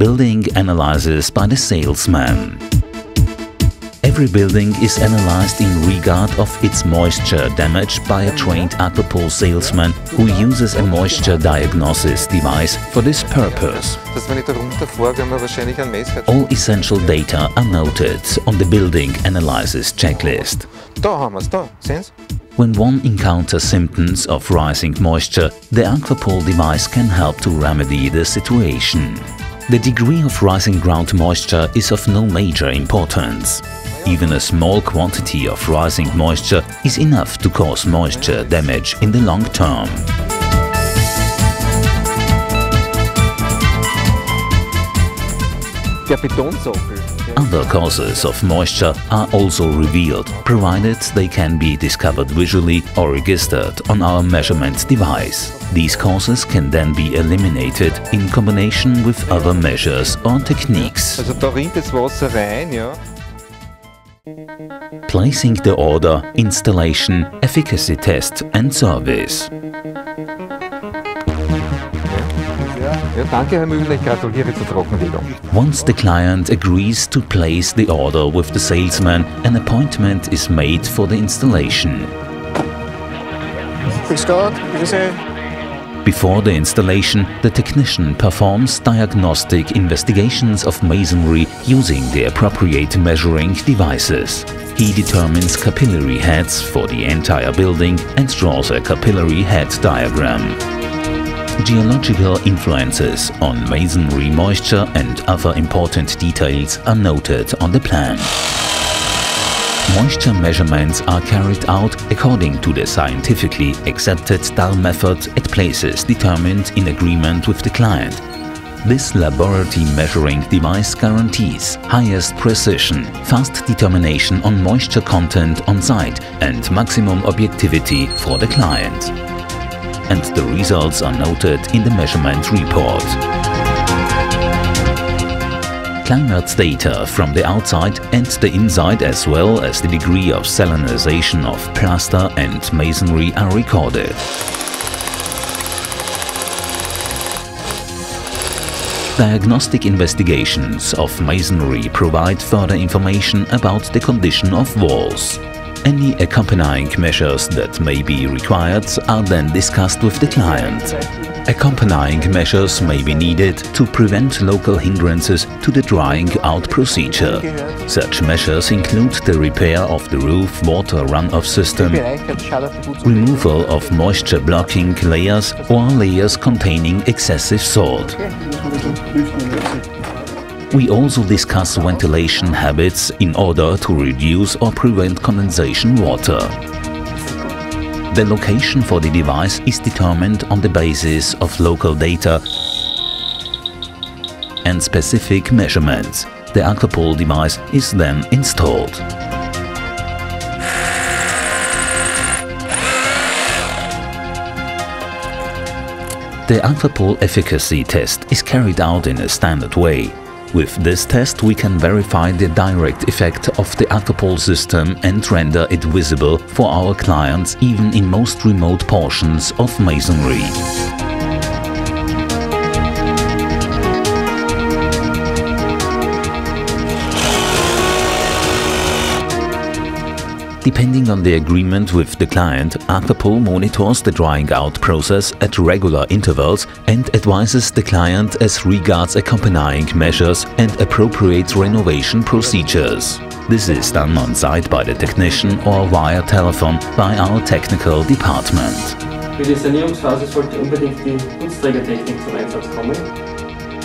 building analysis by the salesman. Every building is analyzed in regard of its moisture damage by a trained Aquapol salesman who uses a moisture diagnosis device for this purpose. All essential data are noted on the building analysis checklist. When one encounters symptoms of rising moisture, the Aquapol device can help to remedy the situation. The degree of rising ground moisture is of no major importance. Even a small quantity of rising moisture is enough to cause moisture damage in the long term. Other causes of moisture are also revealed, provided they can be discovered visually or registered on our measurement device. These causes can then be eliminated in combination with other measures or techniques. Placing the order, installation, efficacy test and service. Once the client agrees to place the order with the salesman, an appointment is made for the installation. Before the installation, the technician performs diagnostic investigations of masonry using the appropriate measuring devices. He determines capillary heads for the entire building and draws a capillary head diagram. Geological influences on masonry moisture and other important details are noted on the plan. Moisture measurements are carried out according to the scientifically accepted DAL method at places determined in agreement with the client. This laboratory measuring device guarantees highest precision, fast determination on moisture content on site and maximum objectivity for the client. And the results are noted in the measurement report. Climate data from the outside and the inside, as well as the degree of salinization of plaster and masonry, are recorded. Diagnostic investigations of masonry provide further information about the condition of walls. Any accompanying measures that may be required are then discussed with the client. Accompanying measures may be needed to prevent local hindrances to the drying out procedure. Such measures include the repair of the roof water runoff system, removal of moisture-blocking layers or layers containing excessive salt. We also discuss ventilation habits in order to reduce or prevent condensation water. The location for the device is determined on the basis of local data and specific measurements. The Aquapol device is then installed. The Aquapol efficacy test is carried out in a standard way. With this test we can verify the direct effect of the Aquapol system and render it visible for our clients even in most remote portions of masonry. Depending on the agreement with the client, Aquapol monitors the drying out process at regular intervals and advises the client as regards accompanying measures and appropriate renovation procedures. This is done on site by the technician or via telephone by our technical department. Für die Sanierungsphase sollte unbedingt die Putzträgertechnik zum Einsatz kommen.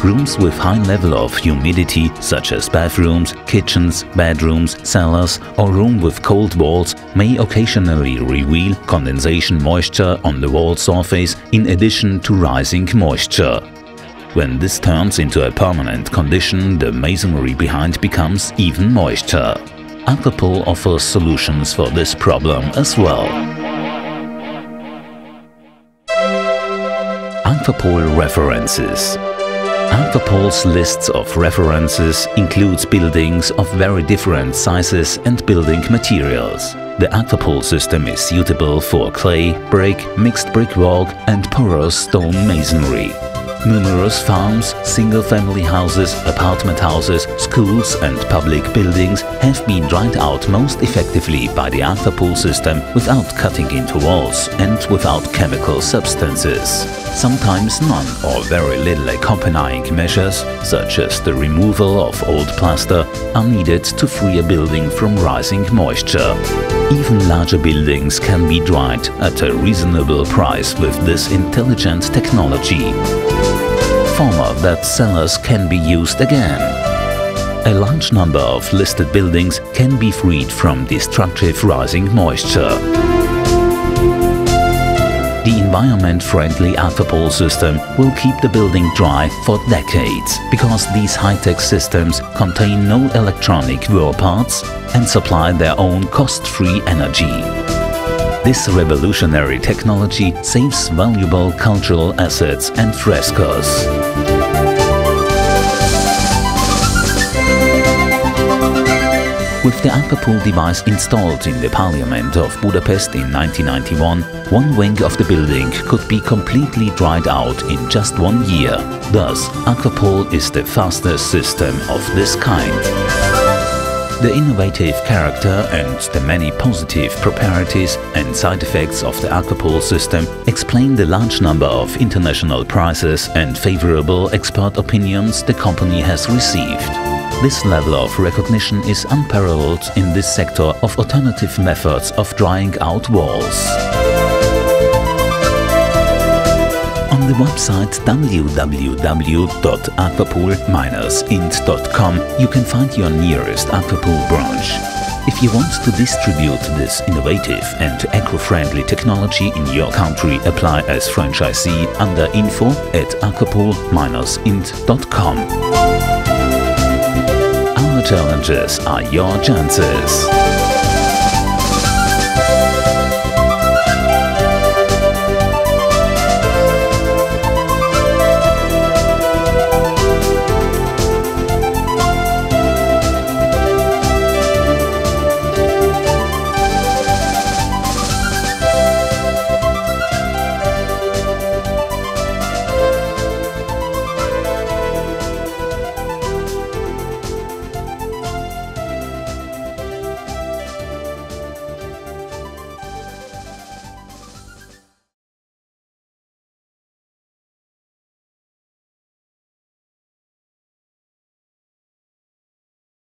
Rooms with high level of humidity, such as bathrooms, kitchens, bedrooms, cellars, or room with cold walls, may occasionally reveal condensation moisture on the wall surface in addition to rising moisture. When this turns into a permanent condition, the masonry behind becomes even moisture. Aquapol offers solutions for this problem as well. Aquapol references. Aquapol's lists of references includes buildings of very different sizes and building materials. The Aquapol system is suitable for clay, brick, mixed brickwork and porous stone masonry. Numerous farms, single-family houses, apartment houses, schools and public buildings have been dried out most effectively by the Aquapol system without cutting into walls and without chemical substances. Sometimes none or very little accompanying measures, such as the removal of old plaster, are needed to free a building from rising moisture. Even larger buildings can be dried at a reasonable price with this intelligent technology. Former wet cellars can be used again. A large number of listed buildings can be freed from destructive rising moisture. The environment-friendly Aquapol system will keep the building dry for decades, because these high-tech systems contain no electronic wear parts and supply their own cost-free energy. This revolutionary technology saves valuable cultural assets and frescoes. With the Aquapol device installed in the Parliament of Budapest in 1991, one wing of the building could be completely dried out in just 1 year. Thus, Aquapol is the fastest system of this kind. The innovative character and the many positive properties and side effects of the Aquapol system explain the large number of international prizes and favorable expert opinions the company has received. This level of recognition is unparalleled in this sector of alternative methods of drying out walls. On the website www.aquapol-int.com you can find your nearest Aquapol branch. If you want to distribute this innovative and eco-friendly technology in your country, apply as franchisee under info@aquapol-int.com. Our challenges are your chances.